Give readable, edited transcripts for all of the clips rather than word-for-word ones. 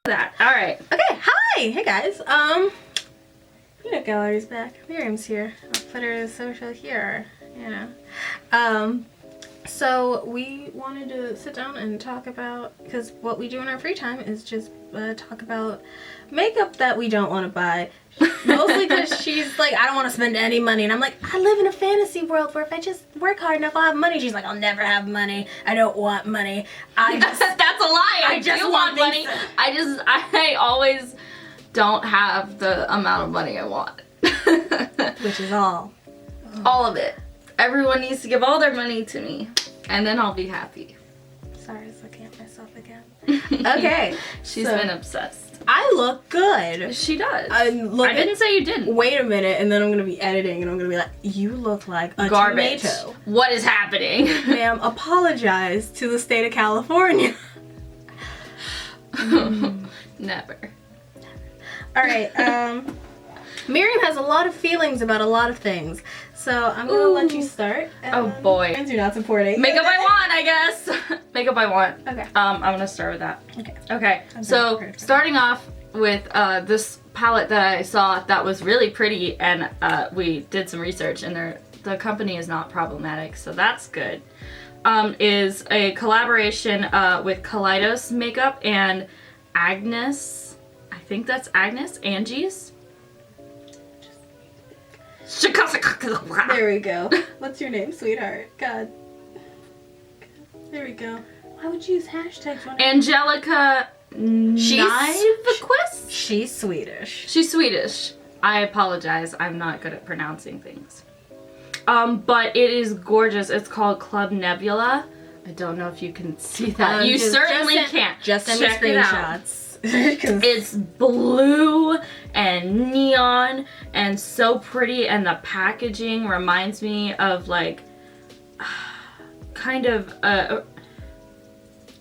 That. All right. Okay, hi! Hey guys. Peanut gallery's back. Miriam's here. I'll put her social here, you know. So we wanted to sit down and talk about, because what we do in our free time is just talk about makeup that we don't want to buy. Mostly because she's like, I don't want to spend any money. And I'm like, I live in a fantasy world where if I just work hard enough, I'll have money. She's like, I'll never have money. I don't want money. I just... That's a lie. I just do want money. I always don't have the amount of money I want. Which is all. All of it. Everyone needs to give all their money to me. And then I'll be happy. Sorry, I was looking at myself again. Okay. She's been obsessed. I look good. She does. I didn't say you didn't. Wait a minute, and then I'm going to be editing, and I'm going to be like, you look like a garbage. Tomato. What is happening? Ma'am, apologize to the state of California. Never. Alright, Miriam has a lot of feelings about a lot of things, so I'm going to let you start. Oh boy. Friends are not supporting. Makeup I want, I guess. Makeup I want. Okay. I'm going to start with that. Okay. Okay, so starting off with this palette that I saw that was really pretty, and we did some research, and the company is not problematic, so that's good. Is a collaboration with Kaleidos Makeup and Agnes. I think that's Agnes. Angie's. There we go. What's your name, sweetheart? God. There we go. Why would you use hashtags? Angelica Nyquist? She's Swedish. She's Swedish. I apologize. I'm not good at pronouncing things. But it is gorgeous. It's called Club Nebula. I don't know if you can see that. You certainly can't. Just send me screenshots. It's blue and neon and so pretty, and the packaging reminds me of like kind of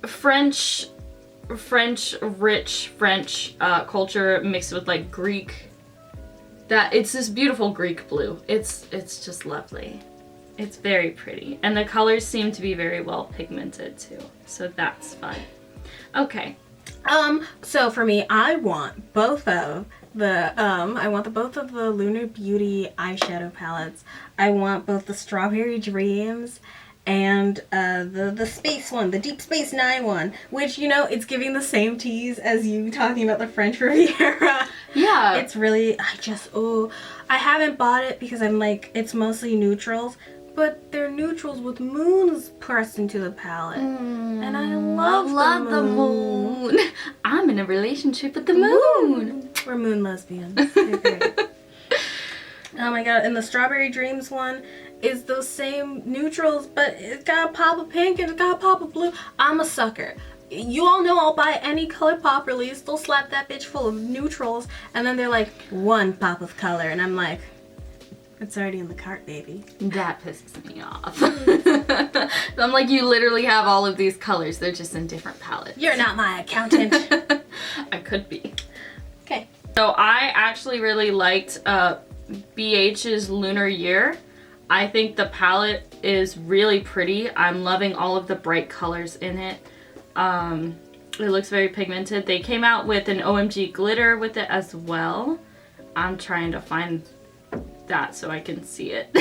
French rich French culture mixed with like Greek. It's this beautiful Greek blue. It's just lovely. It's very pretty, and the colors seem to be very well pigmented too, so that's fun. Okay. So for me, I want both of the Lunar Beauty eyeshadow palettes. I want both the Strawberry Dreams and the space one, the Deep Space Nine one, which, you know, it's giving the same tease as you talking about the French Riviera. Yeah. It's really, I haven't bought it because I'm like, it's mostly neutrals. But they're neutrals with moons pressed into the palette. And I love the moon. I'm in a relationship with the moon. We're moon lesbians. They're great. Oh my god, and the Strawberry Dreams one is those same neutrals, but it's got a pop of pink and it's got a pop of blue. I'm a sucker. You all know I'll buy any ColourPop release. They'll slap that bitch full of neutrals, and then they're like, one pop of color. And I'm like, it's already in the cart, baby. That pisses me off. I'm like, you literally have all of these colors. They're just in different palettes. You're not my accountant. I could be. Okay. So I actually really liked BH's Lunar Year. I think the palette is really pretty. I'm loving all of the bright colors in it. It looks very pigmented. They came out with an OMG glitter with it as well. I'm trying to find that so I can see it.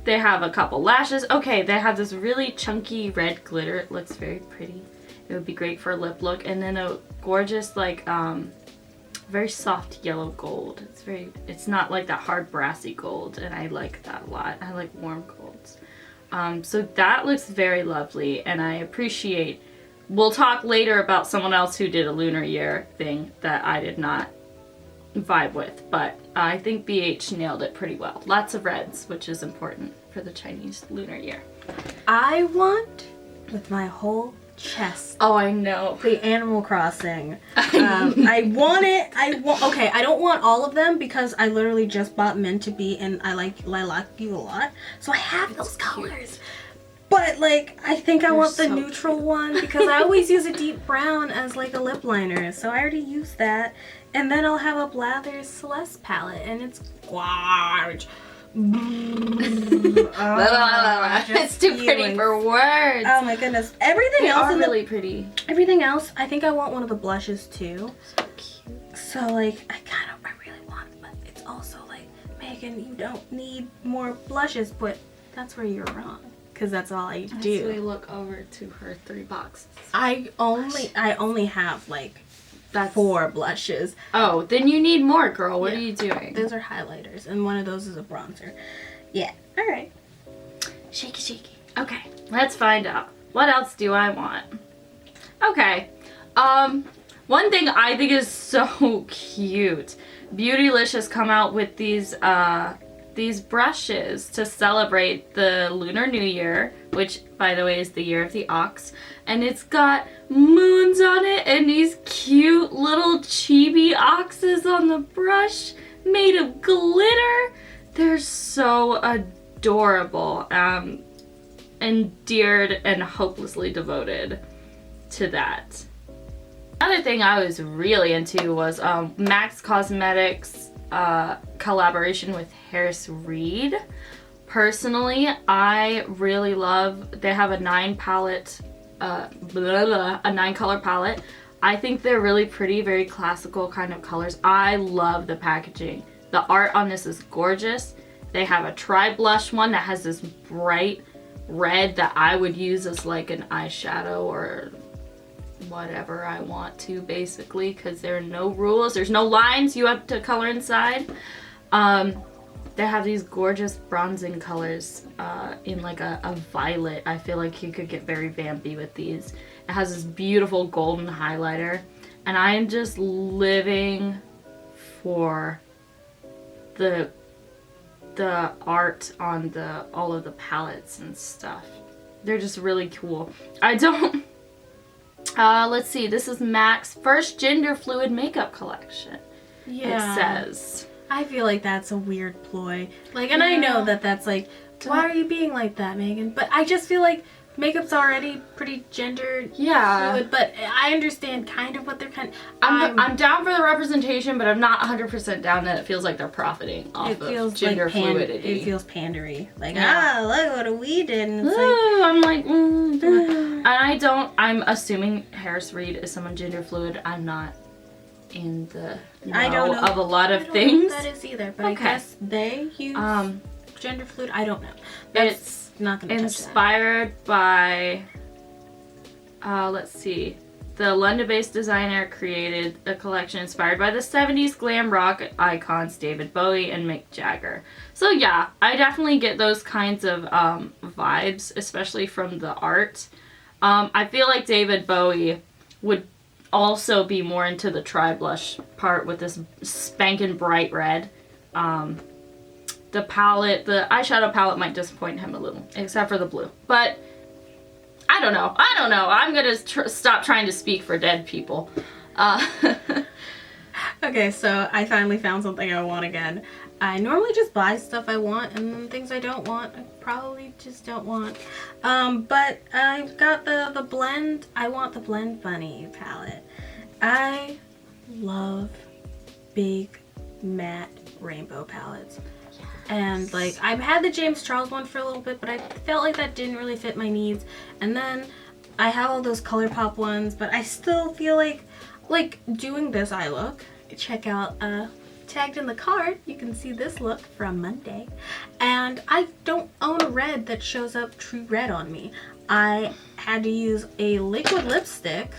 They have a couple lashes. Okay, they have this really chunky red glitter. It looks very pretty. It would be great for a lip look. And then a gorgeous, like, very soft yellow gold. It's not like that hard brassy gold, and I like that a lot. I like warm golds. So that looks very lovely, and I appreciate. We'll talk later about someone else who did a Lunar Year thing that I did not vibe with, but I think BH nailed it pretty well. Lots of reds, which is important for the Chinese Lunar Year. I want, with my whole chest, oh, I know, the Animal Crossing. I want it. Okay, I don't want all of them because I literally just bought Meant to Be, and I like Lilac You a lot, so I have those colors. But, like, I think I want the neutral one because I always use a deep brown as, like, a lip liner. So I already used that. And then I'll have a Blathers Celeste palette, and it's gorge. It's too pretty for words. Oh my goodness. Everything They else are in really pretty. everything else, I think I want one of the blushes too. So cute. So like I really want it, but it's also like, Megan, you don't need more blushes, but that's where you're wrong. Because that's all I do. So we look over to her 3 boxes. I only have like That's 4 blushes. Oh, then you need more, girl. What Yeah. are you doing? Those are highlighters, and one of those is a bronzer. Yeah. All right. Shaky, shaky. Okay, let's find out. What else do I want? Okay. One thing I think is so cute. Beautylicious come out with these brushes to celebrate the Lunar New Year, which, by the way, is the year of the ox. And it's got moons on it and these cute little chibi oxes on the brush made of glitter. They're so adorable. Endeared and hopelessly devoted to that. Another thing I was really into was MAC Cosmetics collaboration with Harris Reed. Personally, I really love, they have a 9 palette, a 9 color palette. I think they're really pretty, very classical kind of colors. I love the packaging. The art on this is gorgeous. They have a tri-blush one that has this bright red that I would use as like an eyeshadow or whatever I want to, basically, because there are no rules. There's no lines you have to color inside. They have these gorgeous bronzing colors in like a violet. I feel like you could get very vampy with these. It has this beautiful golden highlighter, and I am just living for the art on all of the palettes and stuff. They're just really cool. I don't let's see, this is MAC's first gender fluid makeup collection. Yeah. It says. I feel like that's a weird ploy. Like, and I know that that's like, why are you being like that, Megan? But I just feel like makeup's already pretty gender fluid, but I understand kind of what they're kind of... I'm down for the representation, but I'm not 100% down that it feels like they're profiting off of gender fluidity. It feels pandery. Like, look what we did. And it's I'm like, and I'm assuming Harris Reed is someone gender fluid. I'm not in the know of a lot of things. I don't know what that is either, but I guess they use gender fluid. I don't know. It's not gonna inspired by let's see, the London-based designer created a collection inspired by the 70s glam rock icons David Bowie and Mick Jagger. So yeah, I definitely get those kinds of vibes, especially from the art. I feel like David Bowie would also be more into the tri-blush part with this spanking bright red. The palette, the eyeshadow palette might disappoint him a little, except for the blue. But I don't know. I'm gonna stop trying to speak for dead people. Okay, so I finally found something I want again. I normally just buy stuff I want, and then things I don't want, I probably just don't want. But I've got the blend. I want the Blend Bunny palette. I love big matte rainbow palettes. And like, I've had the James Charles one for a little bit, but I felt like that didn't really fit my needs. And then I have all those ColourPop ones, but I still feel like doing this eye look. Check out tagged in the card, you can see this look from Monday. And I don't own a red that shows up true red on me. I had to use a liquid lipstick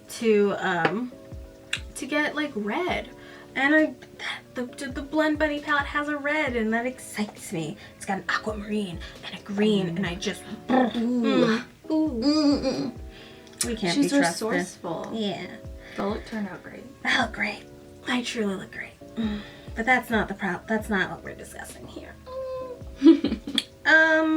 to get like red. And the Blend Bunny palette has a red, and that excites me. It's got an aquamarine and a green, and I just... We can't be trusted. She's resourceful. Yeah. The look turned out great. I look great. I truly look great. But that's not the problem. That's not what we're discussing here. I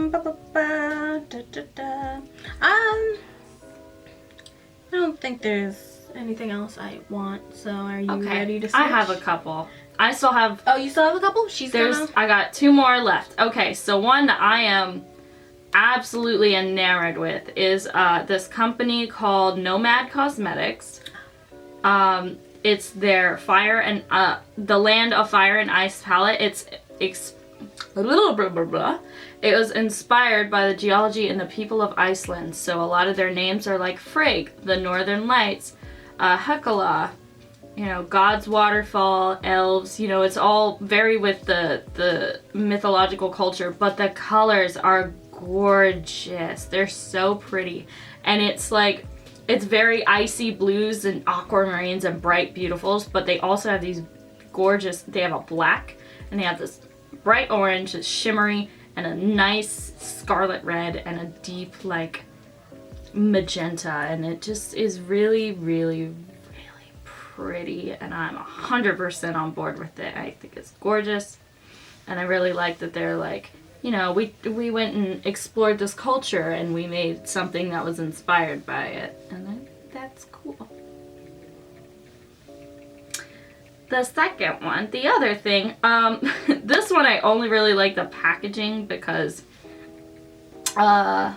don't think there's anything else I want, so are you ready to switch? I have a couple. I still have... Oh, you still have a couple? I got 2 more left. Okay, so one that I am absolutely enamored with is this company called Nomad Cosmetics. It's their Fire and... the Land of Fire and Ice palette. It's blah, blah, blah, blah. It was inspired by the geology and the people of Iceland, so a lot of their names are like Frigg, the Northern Lights, Hekla, you know, God's waterfall, elves, you know, it's all very with the mythological culture, but the colors are gorgeous. They're so pretty. And it's like, it's very icy blues and aquamarines and bright beautifuls, but they also have these gorgeous, they have a black, and they have this bright orange, that's shimmery, and a nice scarlet red, and a deep, like, magenta, and it just is really, really, really pretty, and I'm 100% on board with it. I think it's gorgeous, and I really like that they're like, you know, we went and explored this culture, and we made something that was inspired by it, and that's cool. The second one, the other thing, this one I only really like the packaging because, I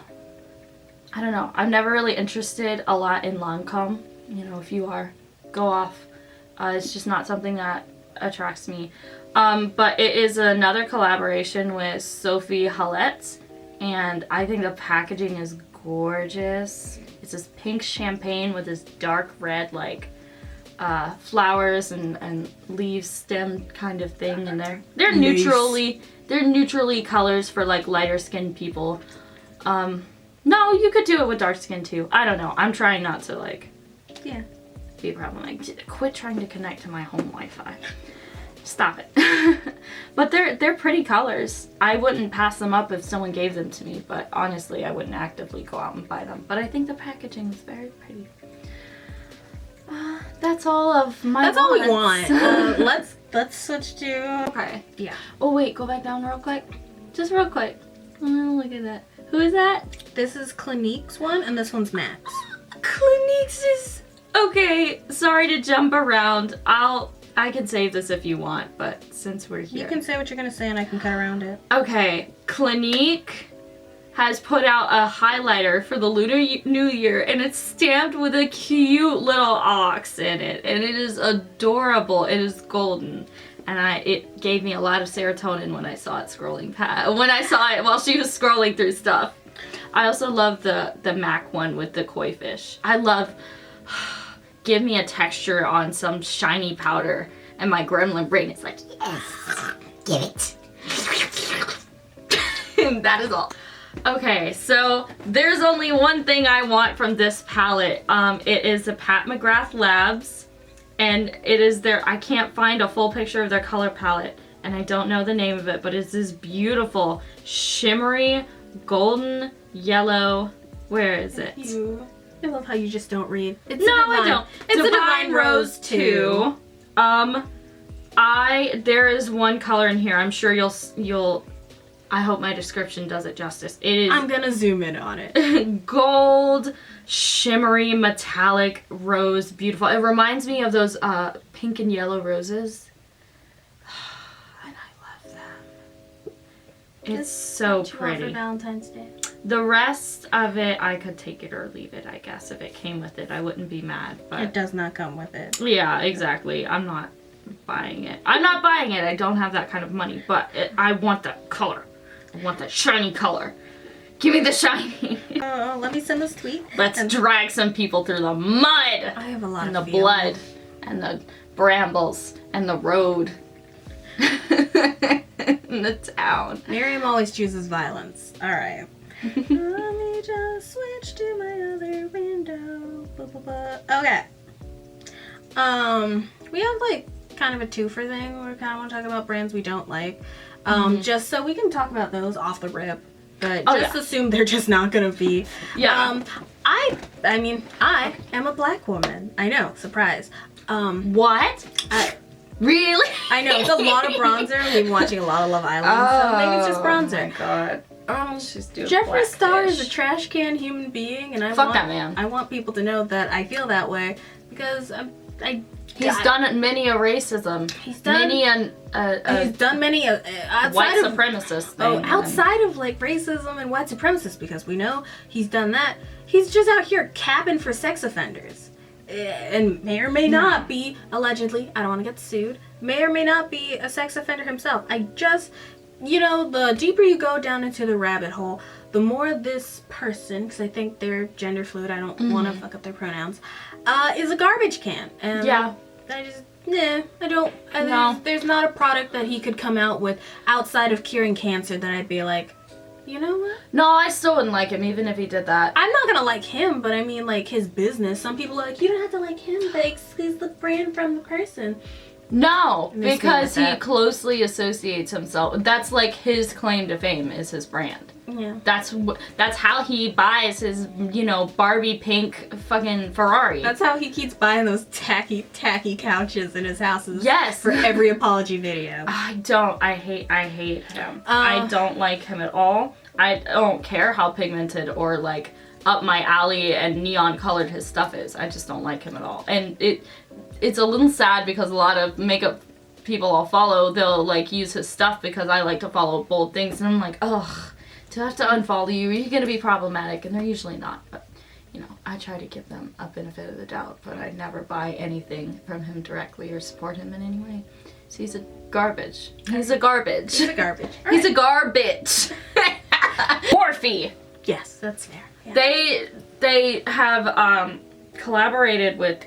don't know, I'm never really interested a lot in Lancome. You know, if you are, go off. It's just not something that attracts me. But it is another collaboration with Sophie Hallette, and I think the packaging is gorgeous. It's this pink champagne with this dark red, like, flowers and leaves, stem kind of thing, and they're neutrally colors for like lighter skinned people. No, you could do it with dark skin too. I don't know. I'm trying not to like be a problem. Like, quit trying to connect to my home Wi-Fi. Stop it. But they're pretty colors. I wouldn't pass them up if someone gave them to me, but honestly, I wouldn't actively go out and buy them. But I think the packaging is very pretty. That's all of my That's all we want. Let's switch to... Okay. Yeah. Oh wait, go back down real quick. Just real quick. Oh, look at that. Who is that? This is Clinique's one, and this one's Max. Clinique's is... Okay, sorry to jump around. I can save this if you want, but since we're here... You can say what you're gonna say and I can cut around it. Okay, Clinique has put out a highlighter for the Lunar New Year, and it's stamped with a cute little ox in it, and it is adorable. It is golden, and it gave me a lot of serotonin when I saw it when I saw it while she was scrolling through stuff. I also love the MAC one with the koi fish. I love, give me a texture on some shiny powder, and my gremlin brain is like, yes, give it. And that is all. Okay, so there's only one thing I want from this palette. It is the Pat McGrath Labs, and it is I can't find a full picture of their color palette, and I don't know the name of it, but it's this beautiful, shimmery, golden, yellow, where is it? I love how you just don't read. I don't. It's a Divine Rose 2. There is one color in here, I'm sure you'll I hope my description does it justice. It is... I'm gonna zoom in on it. Gold, shimmery, metallic rose. Beautiful. It reminds me of those pink and yellow roses. And I love them. It's so pretty. For Valentine's Day. The rest of it, I could take it or leave it, I guess. If it came with it, I wouldn't be mad. But it does not come with it. Yeah, exactly. I'm not buying it. I'm not buying it. I don't have that kind of money, but I want that color. I want that shiny color. Give me the shiny. Let me send this tweet. Let's drag some people through the mud. I have a lot and of the blood and the brambles and the road. In the town. Miriam always chooses violence. All right. Let me just switch to my other window. Okay. We have like kind of a twofer thing. We kind of want to talk about brands we don't like. Just so we can talk about those off the rip. But assume they're just not gonna be. Yeah. I mean, I am a black woman. I know, surprise. What? Really? I know, it's a lot of bronzer. We've been watching a lot of Love Island, so maybe it's just bronzer. Oh my god. She's doing Jeffree Star is a trash can human being, and Fuck that man. I want people to know that I feel that way because He's done many a racism. He's done many white supremacist thing. Outside of like racism and white supremacists, because we know he's done that. He's just out here capping for sex offenders, and may or may not be, allegedly. I don't want to get sued. May or may not be a sex offender himself. you know, the deeper you go down into the rabbit hole, the more this person, because I think they're gender fluid, I don't want to fuck up their pronouns, is a garbage can. And yeah. I just, nah, I don't, No. there's not a product that he could come out with outside of curing cancer that I'd be like, you know what? No, I still wouldn't like him even if he did that. I'm not gonna like him, but I mean like his business. Some people are like, you don't have to like him, but excuse the brand from the person. No, It makes me because like he that. closely associates himself. That's like his claim to fame is his brand. Yeah. That's how he buys his, you know, Barbie pink fucking Ferrari. That's how he keeps buying those tacky couches in his houses. Yes. For every apology video. I hate him. I don't like him at all. I don't care how pigmented or like up my alley and neon colored his stuff is. I just don't like him at all. And it's a little sad because a lot of makeup people I'll follow, they'll like use his stuff because I like to follow bold things, and I'm like, ugh, do I have to unfollow you? Are you gonna be problematic? And they're usually not, but you know, I try to give them a benefit of the doubt, but I never buy anything from him directly or support him in any way. So he's a garbage. He's a garbage. He's a garbage. He's a garbage. Morphe. Yes, that's fair. Yeah. They have collaborated with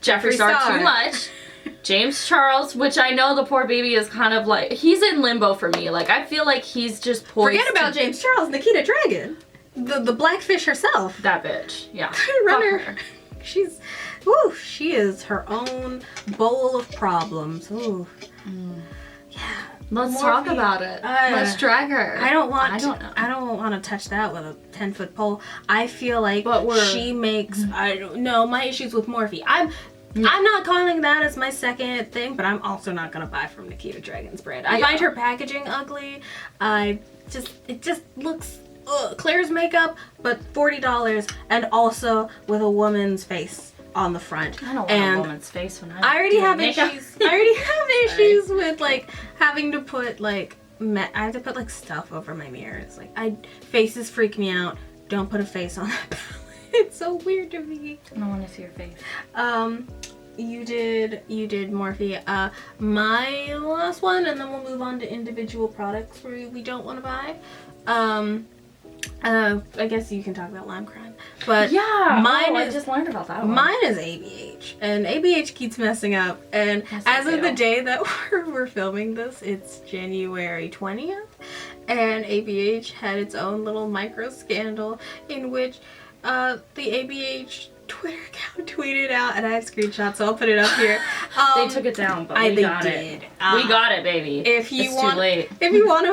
Jeffree Star Star. too much. James Charles, which I know the poor baby is kind of like, he's in limbo for me. Like, I feel like he's just poised. Forget about James Charles, Nikita Dragon. The blackfish herself. That bitch. Yeah. Runner. Fuck her. She's, woo, she is her own bowl of problems. Ooh. Yeah. Let's Morphe, talk about it. Let's drag her. I don't want know. to touch that with a 10-foot pole. I feel like But she makes, I don't know, my issues with Morphe. I'm not calling that as my second thing, but I'm also not gonna buy from Nikita Dragon's brand. I find her packaging ugly. It just looks Claire's makeup, but $40 and also with a woman's face on the front. I don't want a woman's face when I already have makeup. issues. I already have issues with like having to put like I have to put like stuff over my mirrors. Like faces freak me out. Don't put a face on that palette. It's so weird to me. I don't want to see your face. You did Morphe. My last one, and then we'll move on to individual products we don't want to buy. I guess you can talk about Lime Crime, but yeah, I just learned about that one. Mine is ABH, and ABH keeps messing up. And Yes, as they of the do. day that we're filming this, it's January 20th, and ABH had its own little micro scandal in which the ABH Twitter account tweeted out, and I have screenshots, so I'll put it up here. They took it down, but we they got did. it. We got it, baby. If you it's want, too late. if you want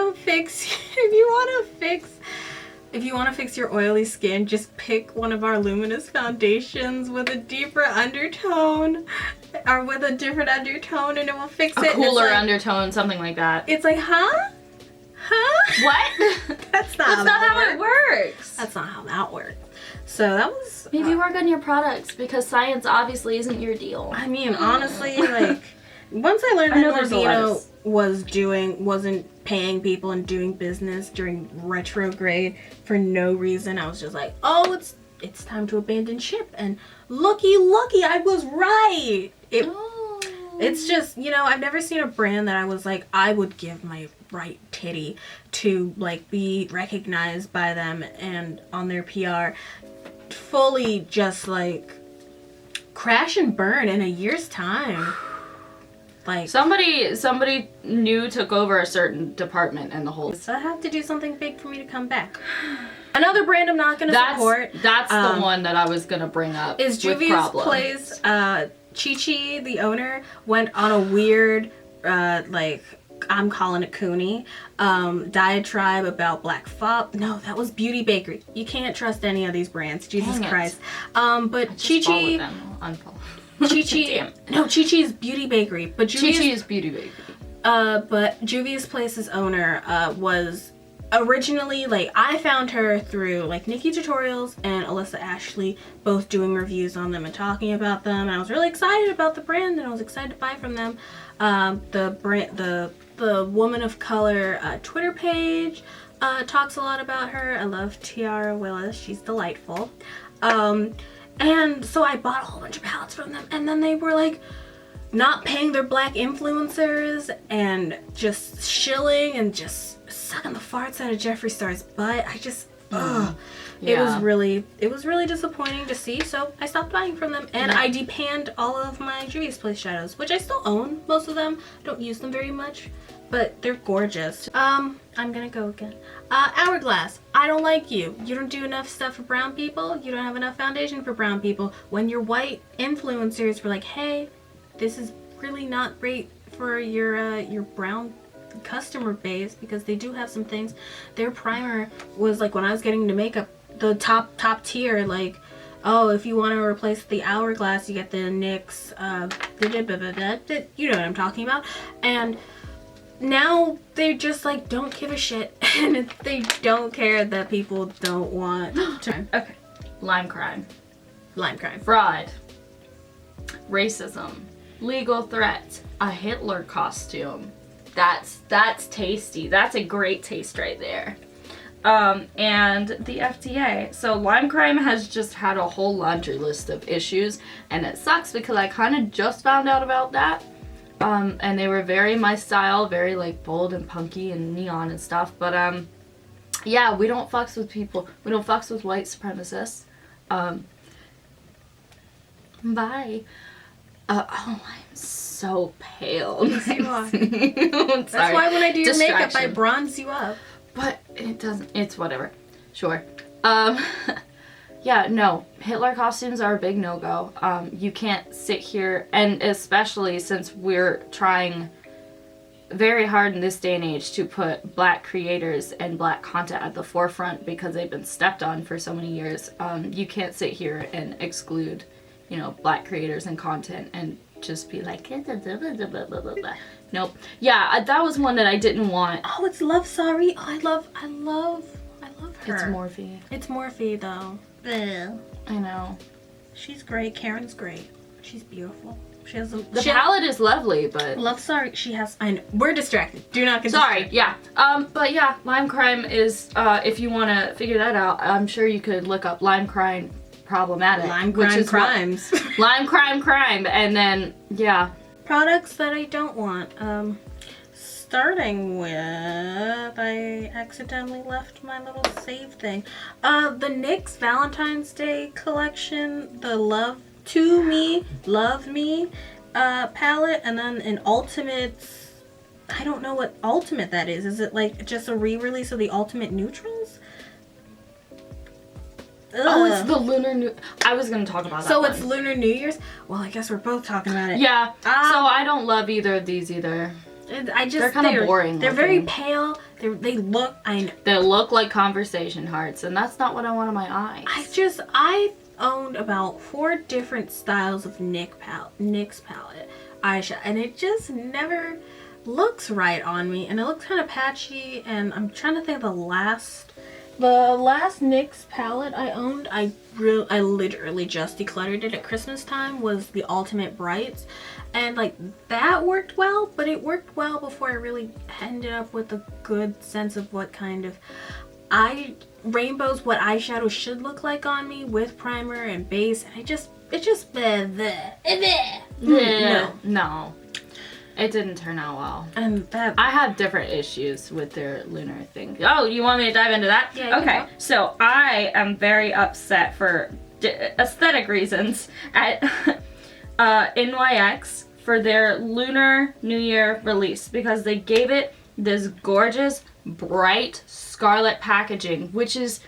to fix your oily skin, just pick one of our luminous foundations with a deeper undertone, or with a different undertone, and it will fix it. A cooler It's like, undertone, something like that. It's like, huh? What? That's not how it works. That's not how that works. So that was. Maybe work on your products because science obviously isn't your deal. I mean, honestly, like once I learned I that know there's a lot Orsino wasn't paying people and doing business during retrograde for no reason, I was just like, oh, it's time to abandon ship. And looky, I was right. It's just, you know, I've never seen a brand that I was like, I would give my right titty to like be recognized by them and on their PR fully just like crash and burn in a year's time. Like somebody new took over a certain department and the whole. So I have to do something big for me to come back. Another brand I'm not gonna support. That's the one that I was gonna bring up. Is with Juvia's problems. Place. Chi-Chi, the owner, went on a weird, like, I'm calling it Cooney, diatribe about Black Fop. No, that was Beauty Bakery. You can't trust any of these brands. Jesus Dang it. Christ. But Chi-Chi... Chi-Chi... No, Chi-Chi is Beauty Bakery. But Chi-Chi is Beauty Bakery. But Juvia's Place's owner was originally, like, I found her through, like, Nikki Tutorials and Alyssa Ashley both doing reviews on them and talking about them. And I was really excited about the brand and I was excited to buy from them. The Woman of Color Twitter page talks a lot about her. I love Tiara Willis. She's delightful. And so I bought a whole bunch of palettes from them, and then they were like, not paying their black influencers and just shilling and just sucking the farts out of Jeffree Star's butt. I just, ugh. Yeah. It was really disappointing to see, so I stopped buying from them, and I depanned all of my Juvia's Place shadows, which I still own, most of them. Don't use them very much, but they're gorgeous. I'm gonna go again. Hourglass, I don't like you. You don't do enough stuff for brown people. You don't have enough foundation for brown people. When your white influencers were like, hey, this is really not great for your brown customer base, because they do have some things. Their primer was like, when I was getting into makeup, the top tier, like, oh, if you want to replace the Hourglass, you get the NYX, you know what I'm talking about. And now they just like don't give a shit, and they don't care that people don't want to. Okay. Lime crime. Lime crime. Fraud. Racism. Legal threat. A Hitler costume. That's tasty. That's a great taste right there. And the FDA. So lime crime has just had a whole laundry list of issues, and it sucks because I kind of just found out about that. And they were very my style, very like bold and punky and neon and stuff. But yeah, we don't fucks with people. We don't fucks with white supremacists. Bye. Oh, I'm so pale. Yes, you are. That's why when I do your makeup, I bronze you up. But it doesn't, it's whatever. Sure. Yeah, no, Hitler costumes are a big no-go. You can't sit here, and especially since we're trying very hard in this day and age to put black creators and black content at the forefront because they've been stepped on for so many years. You can't sit here and exclude, you know, black creators and content and just be like, nope. Yeah, that was one that I didn't want. Oh, it's Love Sorry. Oh, I love her. It's Morphe. It's Morphe though. Ugh. I know. She's great. Karen's great. She's beautiful. She has the palette is lovely, but Love Sorry. She has. I know. We're distracted. Do not get sorry. distracted. Yeah. But yeah, lime crime is. If you want to figure that out, I'm sure you could look up lime crime problematic. Lime crime crimes. Lime crime, and then yeah. Products that I don't want. Starting with, I accidentally left my little save thing. The NYX Valentine's Day collection, the Love Me palette, and then an Ultimate. I don't know what Ultimate that is. Is it like just a re-release of the Ultimate Neutrals? Ugh. Oh, it's the Lunar New... I was going to talk about that So one. it's Lunar New Year's? Well, I guess we're both talking about it. Yeah. So I don't love either of these either. They're kind of boring. They're very pale. They look... They look like conversation hearts, and that's not what I want in my eyes. I've owned about 4 different styles of NYX palette eyeshadow, and it just never looks right on me, and it looks kind of patchy, and I'm trying to think of the last NYX palette I owned, I literally just decluttered it at Christmas time, was the Ultimate Brights. And like that worked well, but it worked well before I really ended up with a good sense of what kind of rainbows, what eyeshadow should look like on me with primer and base. And it just No. It didn't turn out well. And I have different issues with their lunar thing. Oh, you want me to dive into that? Yeah. Okay. So I am very upset for aesthetic reasons at NYX for their Lunar New Year release, because they gave it this gorgeous, bright scarlet packaging, which is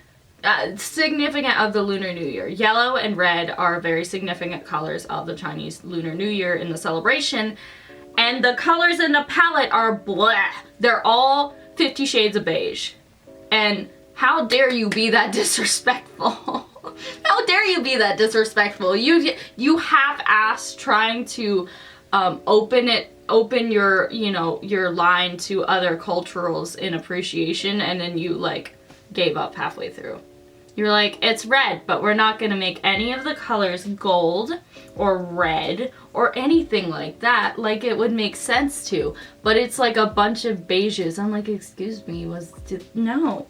significant of the Lunar New Year. Yellow and red are very significant colors of the Chinese Lunar New Year in the celebration. And the colors in the palette are blah. They're all 50 Shades of Beige. And how dare you be that disrespectful? How dare you be that disrespectful? You half-assed trying to open your, you know, your line to other culturals in appreciation, and then you like gave up halfway through. You're like, it's red, but we're not gonna make any of the colors gold or red or anything like that, like it would make sense to. But it's like a bunch of beiges. I'm like, excuse me, no.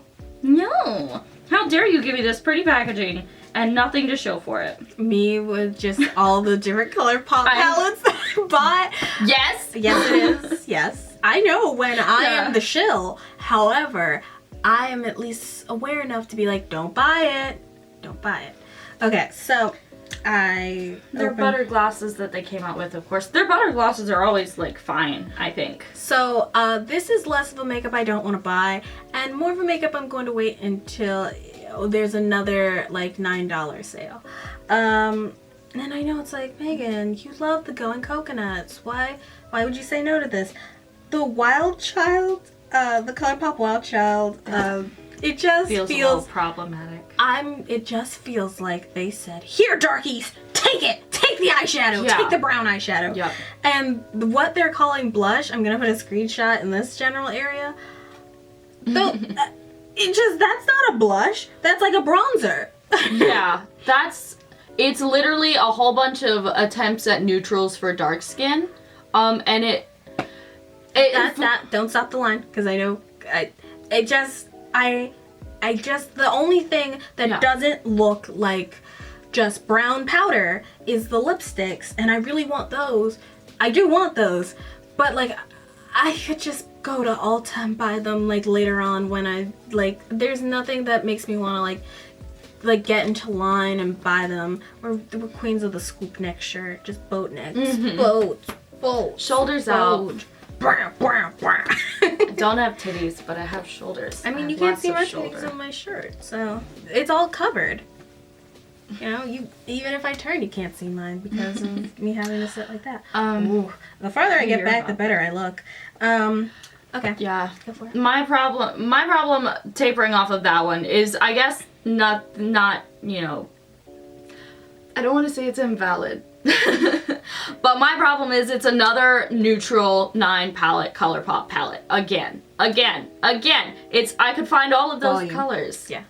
How dare you give me this pretty packaging and nothing to show for it? Me with just all the different color palettes. But Yes. yes, it is. Yes, I know when I am the shill. However, I am at least aware enough to be like, don't buy it. Don't buy it. Okay, so Their butter glosses that they came out with, of course. Their butter glosses are always like fine, I think. So this is less of a makeup I don't want to buy, and more of a makeup I'm going to wait until there's another like $9 sale. And I know it's like, Megan, you love the Going Coconuts. Why would you say no to this? The Wild Child, the ColourPop Wild Child, it just feels a little problematic. It just feels like they said, here, darkies, take it! Take the eyeshadow! Yeah. Take the brown eyeshadow! Yep. And what they're calling blush, I'm gonna put a screenshot in this general area. Though, that's not a blush. That's like a bronzer. Yeah, it's literally a whole bunch of attempts at neutrals for dark skin. And it don't stop the line, because I know, the only thing that doesn't look like just brown powder is the lipsticks, and I really want those. I do want those, but like, I could just go to Ulta and buy them like later on when there's nothing that makes me want to like get into line and buy them. We're queens of the scoop neck shirt, just boat necks, boat, shoulders boat. out. I don't have titties, but I have shoulders. I mean, you can't see my titties on my shirt, so it's all covered. You know, even if I turn, you can't see mine because of me having to sit like that. Ooh, the farther I get back, the better I look. Okay. Yeah. Go for it. My problem tapering off of that one is, I guess, not you know, I don't want to say it's invalid. But my problem is it's another neutral 9 palette ColourPop palette. Again. I could find all of those colors. Yeah.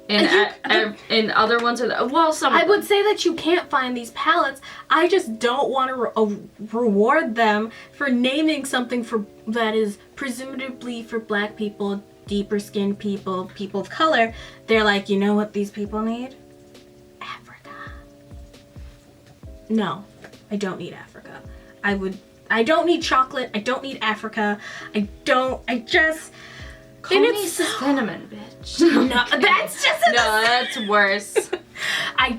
And other ones are I would say that you can't find these palettes. I just don't want to reward them for naming something that is presumably for black people, deeper skinned people, people of color. They're like, you know what these people need? Africa. No, I don't need Africa. I don't need chocolate. I don't need Africa. Call me cinnamon, bitch. No, that's just no, that's worse. I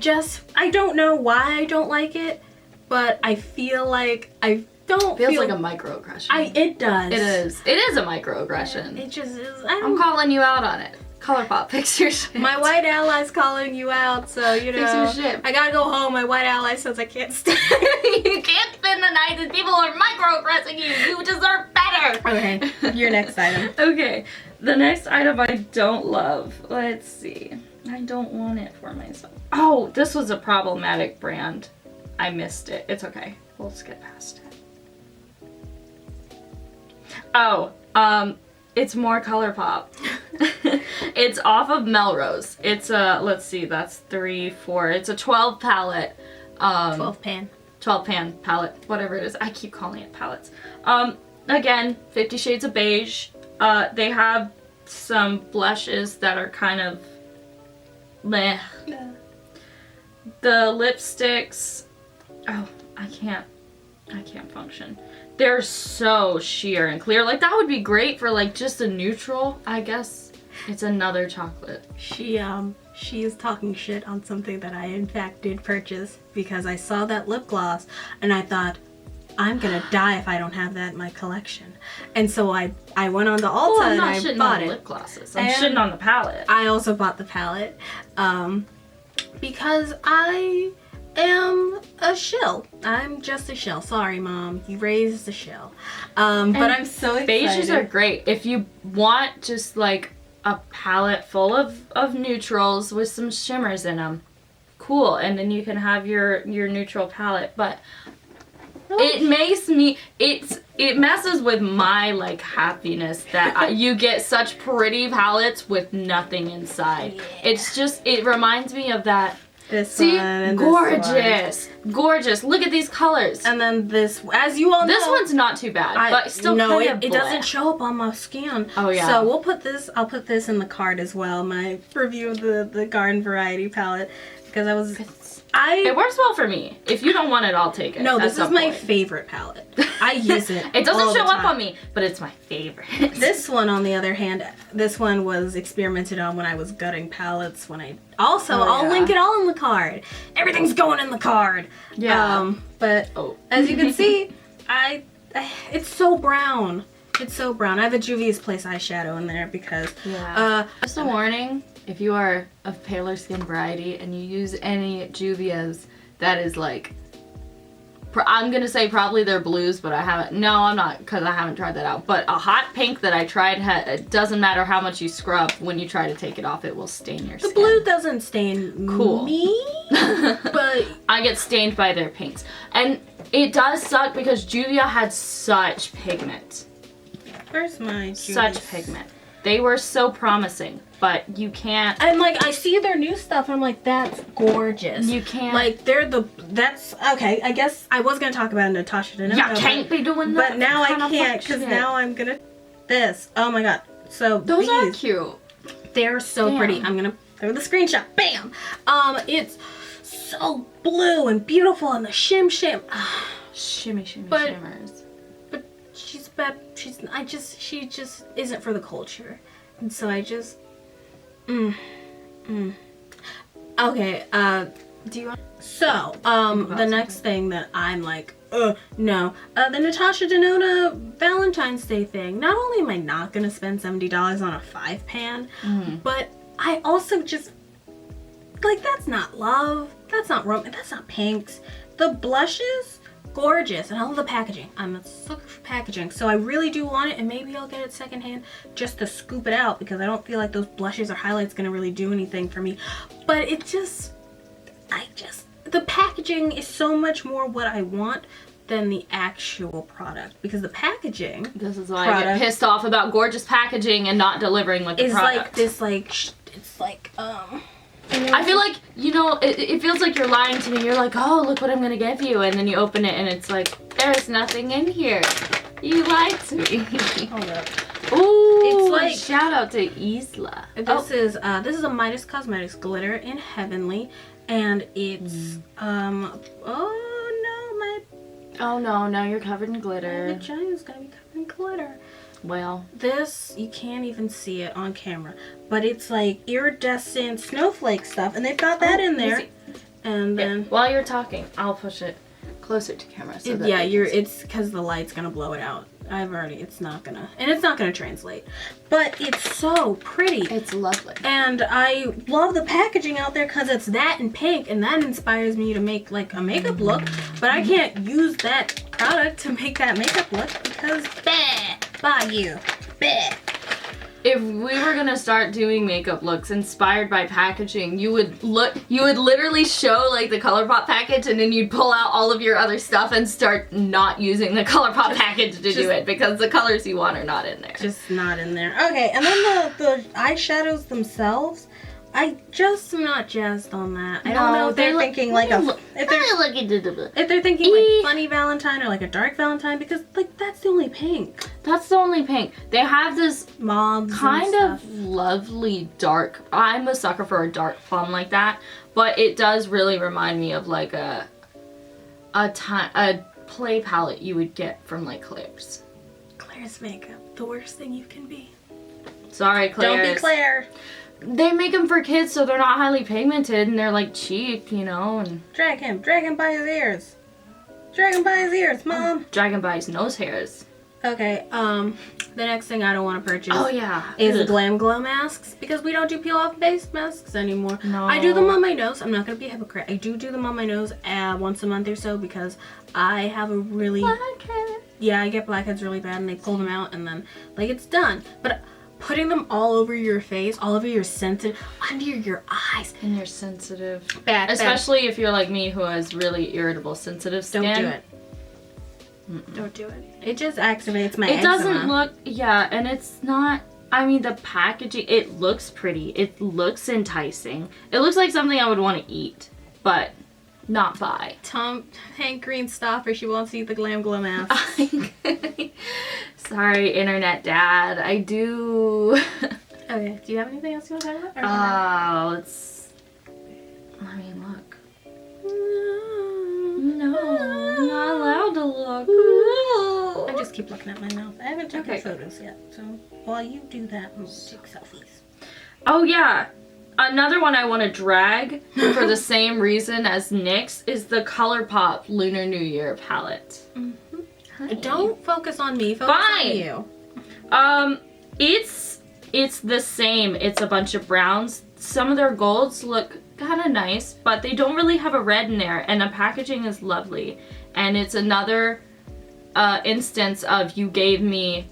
don't know why I don't like it, but I feel like I don't feels like a microaggression. It does. It is a microaggression. It just is. I'm calling you out on it. ColourPop, fix your shit. My white ally's calling you out, so you know. Fix your shit. I gotta go home. My white ally says I can't stay. You can't spend the night and people are microaggressing you. You deserve better. Okay, your next item. Okay, the next item I don't love. Let's see. I don't want it for myself. Oh, this was a problematic brand. I missed it. It's okay. We'll skip past it. Oh, it's more ColourPop. It's off of Melrose. It's a, let's see, that's 3, 4. It's a 12 palette. 12 pan. 12 pan palette, whatever it is. I keep calling it palettes. Again, 50 Shades of Beige. They have some blushes that are kind of meh. Yeah. The lipsticks, oh, I can't function. They're so sheer and clear. Like, that would be great for like just a neutral, I guess. It's another chocolate. She is talking shit on something that I in fact did purchase because I saw that lip gloss and I thought, I'm gonna die if I don't have that in my collection. And so I went on the Ulta and I bought it. Lip glosses. I'm shitting on the palette. I also bought the palette because I am a shill. I'm just a shill. Sorry, Mom. You raised a shill. But I'm so excited. Beiges are great. If you want just like a palette full of neutrals with some shimmers in them, cool. And then you can have your neutral palette. But it makes me, it messes with my like happiness that you get such pretty palettes with nothing inside. Yeah. It's just, it reminds me of that. See, gorgeous, gorgeous. Look at these colors. And then this, as you all know, this one's not too bad, but still no, kind of it doesn't show up on my skin. Oh yeah. So we'll put this. I'll put this in the card as well. My review of the Garden Variety palette, because It works well for me. If you don't want it, I'll take it. No, this is my favorite palette. I use it. It doesn't all show the up time. on me, but it's my favorite. This one, on the other hand, this one was experimented on when I was gutting palettes. I'll link it all in the card. Everything's going in the card. Yeah. But as you can see, it's so brown. It's so brown. I have a Juvia's Place eyeshadow in there because just a warning, if you are of paler skin variety and you use any Juvia's, that is like, I'm gonna say probably they're blues, but I'm not, because I haven't tried that out. But a hot pink that I tried, it doesn't matter how much you scrub, when you try to take it off, it will stain your skin. The blue doesn't stain me, but I get stained by their pinks. And it does suck because Juvia had such pigment. Where's my Juvia's? Such pigment. They were so promising, but you can't. And like, I see their new stuff and I'm like, that's gorgeous. You can't. Like, that's okay. I guess I was gonna talk about Natasha Denona. You can't be doing that. But now I can't, because now I'm gonna. This. Oh my god. So those are cute. They're so pretty. I'm gonna throw the screenshot. Bam. It's so blue and beautiful, and the shimmy shimmers. But she's bad. She just isn't for the culture, and so I just. Okay. Do you want? So, the next thing that I'm like, no, the Natasha Denona Valentine's Day thing. Not only am I not gonna spend $70 on a 5-pan, but I also just like, that's not love. That's not romance. That's not pinks. The blushes, gorgeous, and I love the packaging. I'm a sucker for packaging, so I really do want it, and maybe I'll get it secondhand just to scoop it out, because I don't feel like those blushes or highlights gonna really do anything for me. But it just, the packaging is so much more what I want than the actual product, because the packaging. This is why I get pissed off about gorgeous packaging and not delivering with the product. It's like I feel like, it feels like you're lying to me. You're like, oh, look what I'm gonna give you, and then you open it and it's like, there's nothing in here. You lied to me. Hold up. Ooh, it's like, shout out to Isla. This is a Midas Cosmetics glitter in Heavenly, and it's oh no, now you're covered in glitter. My vagina's gonna be covered in glitter. Well, this, you can't even see it on camera, but it's like iridescent snowflake stuff, and they've got that in there. And then while you're talking, I'll push it closer to camera. So it's because the light's gonna blow it out. It's not gonna translate, but it's so pretty. It's lovely. And I love the packaging out there because it's that in pink, and that inspires me to make like a makeup look, but I can't use that product to make that makeup look because If we were gonna start doing makeup looks inspired by packaging, you would literally show like the ColourPop package, and then you'd pull out all of your other stuff and start not using the ColourPop package to do it, because the colors you want are not in there. Just not in there. Okay, and then the eyeshadows themselves, I just am not jazzed on that. I don't know if they're thinking like if they're thinking like funny Valentine or like a dark Valentine, because like that's the only pink. That's the only pink. They have this mauve kind of lovely dark. I'm a sucker for a dark plum like that, but it does really remind me of like a play palette you would get from like Claire's. Claire's makeup, the worst thing you can be. Sorry, Claire's. Don't be Claire. They make them for kids, so they're not highly pigmented, and they're like cheap, and drag him by his ears. Drag him by his ears, Mom. Drag him by his nose hairs. Okay, the next thing I don't want to purchase is the Glam Glow masks, because we don't do peel off base masks anymore. No. I do them on my nose. I'm not gonna be a hypocrite. I do them on my nose once a month or so, because I have a really blackhead. Yeah, I get blackheads really bad, and they pull them out, and then like it's done. But putting them all over your face, all over your sensitive, under your eyes. And you're sensitive. Bad. Especially if you're like me, who has really irritable, sensitive skin. Don't do it. Don't do it. It just activates my eczema. It doesn't look, and it's not, I mean, the packaging, it looks pretty. It looks enticing. It looks like something I would want to eat, but not buy. Hank Green, stop her. She wants to eat the Glam Glow mask. Sorry, internet dad. I do. Okay, do you have anything else you want to talk about? I mean, look. No, I'm not allowed to look. I just keep looking at my mouth. I haven't taken Okay. photos yet, so while you do that, I'm gonna take selfies. Oh yeah, another one I want to drag for the same reason as NYX is the ColourPop Lunar New Year palette. Hi. Don't focus on me. Focus Fine. on you. It's the same. It's a bunch of browns. Some of their golds look kind of nice, but they don't really have a red in there, and the packaging is lovely. And it's another instance of you gave me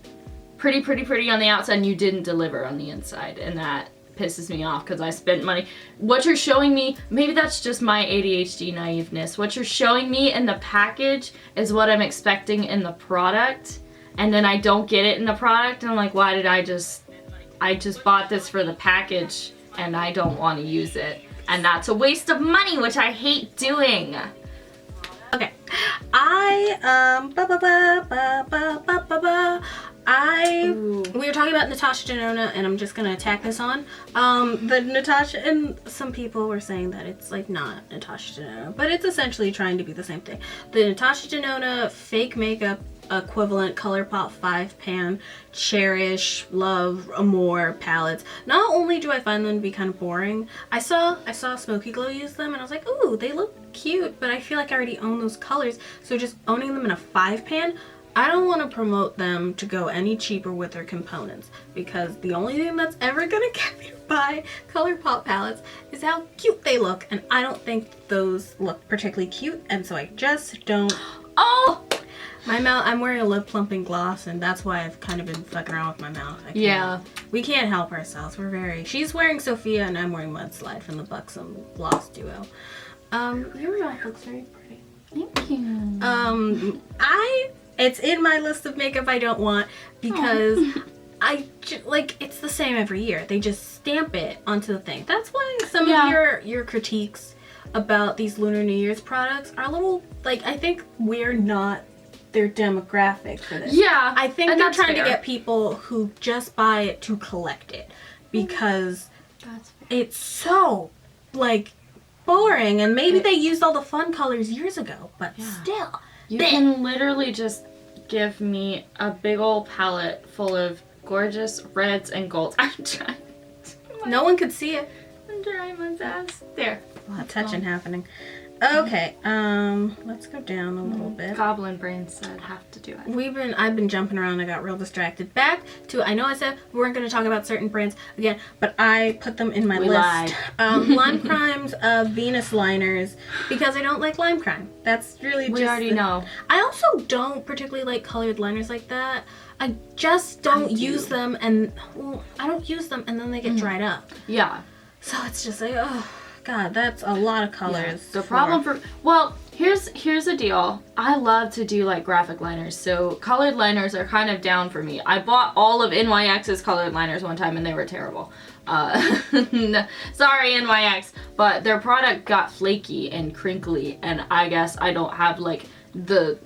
pretty on the outside and you didn't deliver on the inside, and that pisses me off because I spent money. What you're showing me, maybe that's just my ADHD naiveness, what you're showing me in the package is what I'm expecting in the product, and then I don't get it in the product, and I'm like, why did I just bought this for the package and I don't want to use it, and that's a waste of money, which I hate doing. Okay. We were talking about Natasha Denona, and I'm just gonna attack this on. The Natasha, and some people were saying that it's like not Natasha Denona, but it's essentially trying to be the same thing. The Natasha Denona fake makeup equivalent ColourPop 5-pan Cherish, Love, Amore palettes. Not only do I find them to be kind of boring, I saw Smoky Glow use them and I was like, ooh, they look cute, but I feel like I already own those colors, so just owning them in a 5-pan, I don't want to promote them to go any cheaper with their components, because the only thing that's ever gonna get me to buy ColourPop palettes is how cute they look, and I don't think those look particularly cute, and so I just don't. Oh! My mouth, I'm wearing a lip plumping gloss, and that's why I've kind of been fucking around with my mouth. Yeah. We can't help ourselves. She's wearing Sophia and I'm wearing Mudslide from the Buxom Gloss Duo. Your mouth looks very pretty. Thank you. It's in my list of makeup I don't want because it's the same every year. They just stamp it onto the thing. That's why some of your critiques about these Lunar New Year's products are a little, I think we're not their demographic for this. Yeah. I think they're trying to get people who just buy it to collect it because it's so, boring, and maybe they used all the fun colors years ago, but still. You can literally just give me a big old palette full of gorgeous reds and golds. I'm trying. No one could see it. I'm trying my best. There. A lot of touching happening. Okay, let's go down a little bit. Goblin brain said have to do it. I've been jumping around. I got real distracted. Back to, I know I said we weren't going to talk about certain brands again, but I put them in my list. Lime Crime's Venus liners, because I don't like Lime Crime. That's really we already know. I also don't particularly like colored liners like that. I just don't use them, and I don't use them, and then they get dried up. Yeah. So it's just like, oh. God, that's a lot of colors. Yeah, the problem here's the deal. I love to do graphic liners, so colored liners are kind of down for me. I bought all of NYX's colored liners one time and they were terrible. Sorry NYX, but their product got flaky and crinkly, and I guess I don't have the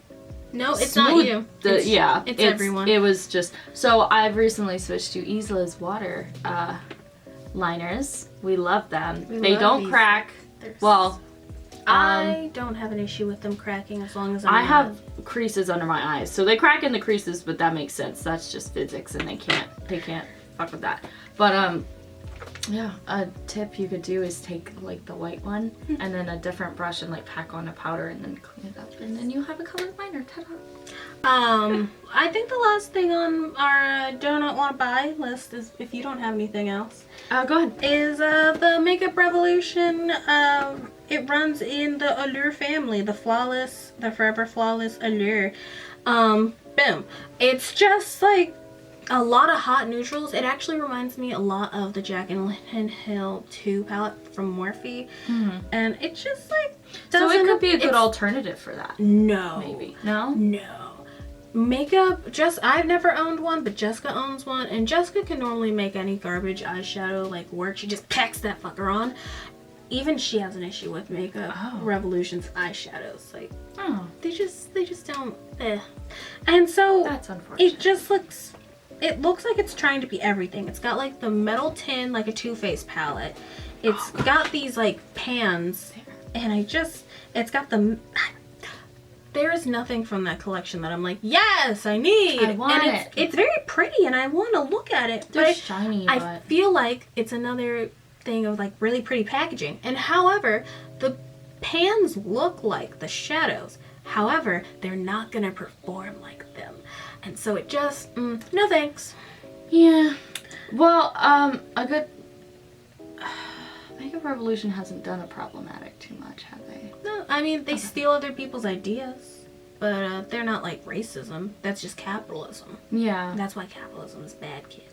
No, it's smooth, not you. It's everyone. It was just, so I've recently switched to Isla's water liners. We love them. They don't crack. I don't have an issue with them cracking as long as I have creases under my eyes, so they crack in the creases, but that makes sense. That's just physics, and they can't fuck with that. But yeah, a tip you could do is take the white one and then a different brush and pack on a powder and then clean it up, and then you have a colored liner. Ta-da! I think the last thing on our do not want to buy list is, if you don't have anything else, go ahead. Is the Makeup Revolution. It runs in the Allure family, the Forever Flawless Allure. Boom. It's just a lot of hot neutrals. It actually reminds me a lot of the Jack and Lynn Hill 2 palette from Morphe. And it's just so it could be a good alternative for that. No. Maybe. No? No. Makeup, I've never owned one, but Jessica owns one, and Jessica can normally make any garbage eyeshadow work. She just packs that fucker on. Even she has an issue with Makeup Revolution's eyeshadows. They just don't. And so that's unfortunate. It looks like it's trying to be everything. It's got the metal tin, a Too Faced palette. it's got these like pans, and it's got the. There is nothing from that collection that I'm like, yes, I need. I want and it. It's very pretty, and I want to look at it. They're shiny, I but feel like it's another thing of like really pretty packaging. And however, the pans look like the shadows. However, they're not gonna perform like them, and so it just no thanks. yeah. Well, a good Makeup Revolution hasn't done a problematic too much, have they? No, I mean they steal other people's ideas, but they're not like racism. That's just capitalism. Yeah. That's why capitalism is bad, kids.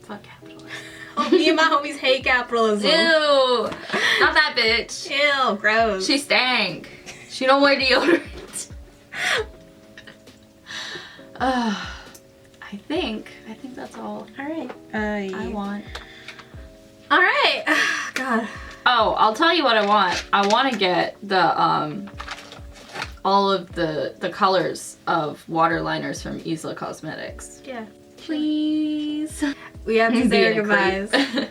Fuck capitalism. Oh, me and my homies hate capitalism. Ew. Not that bitch. Ew, gross. She stank. She don't wear deodorant. I think that's all All right. I want. All right. God. Oh, I'll tell you what I want. I want to get the all of the colors of waterliners from Isla Cosmetics. Yeah. Please. We have to say Being our a goodbyes. creep.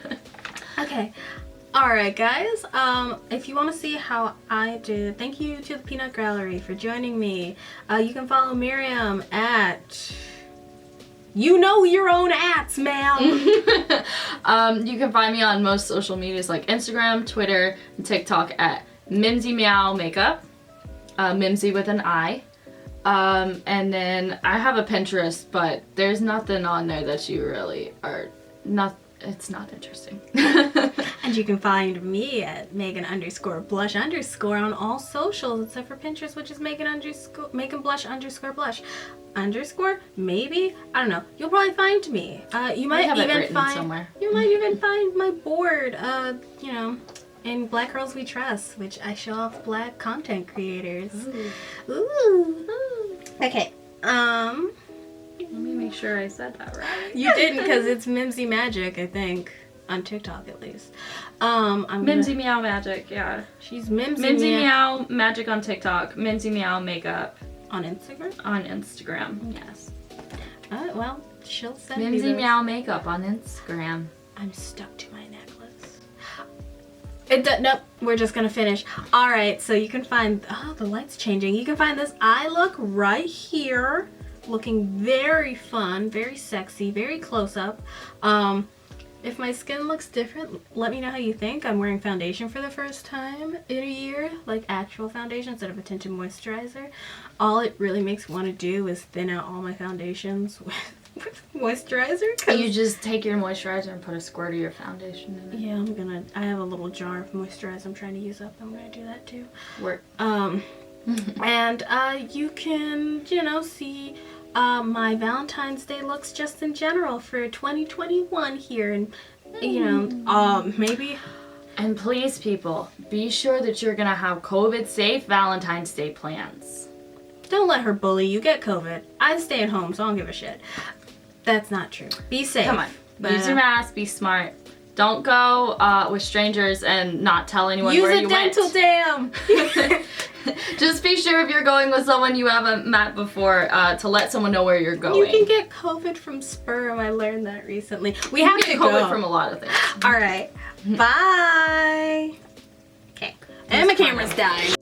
Okay. Alright guys, if you want to see how I did, thank you to the Peanut Gallery for joining me. You can follow Miriam at, you know your own ats, ma'am. You can find me on most social medias like Instagram, Twitter, and TikTok at Mimmzi Meow Makeup. Mimmzi with an I. And then I have a Pinterest, but there's nothing on there that you really are not. It's not interesting. And you can find me at Megan_blush_ on all socials except for Pinterest, which is Megan_blush_blush. Maybe? I don't know. You'll probably find me. You might have it even written find somewhere. You might even find my board, you know, in Black Girls We Trust, which I show off black content creators. Ooh. Okay. Let me make sure I said that right. You didn't, because it's Mimmzi Magic, I think. On TikTok, at least. Mimmzi Meow Magic, yeah. She's Mimmzi Meow Magic on TikTok. Mimmzi Meow Makeup on Instagram? on Instagram, yes. Well, she'll send me Mimmzi those. Meow Makeup on Instagram. I'm stuck to my necklace. Nope, we're just gonna finish. Alright, so you can find, oh, the light's changing. You can find this eye look right here. Looking very fun, very sexy, very close up. If my skin looks different, let me know how you think. I'm wearing foundation for the first time in a year, like actual foundation instead of a tinted moisturizer. All it really makes me want to do is thin out all my foundations with moisturizer. You just take your moisturizer and put a squirt of your foundation in it. Yeah, I have a little jar of moisturizer I'm trying to use up. I'm gonna do that too. Work. And you can, you know, see my Valentine's Day looks just in general for 2021 here, and you know, maybe. And please, people, be sure that you're gonna have COVID-safe Valentine's Day plans. Don't let her bully you. Get COVID. I stay at home, so I don't give a shit. That's not true. Be safe. Come on, But, use your mask. Be smart. Don't go with strangers and not tell anyone where you went. Use a dental dam. Just be sure if you're going with someone you haven't met before to let someone know where you're going. You can get COVID from sperm. I learned that recently. We have to get go. COVID from a lot of things. All right. Bye. Okay. And my camera's dying.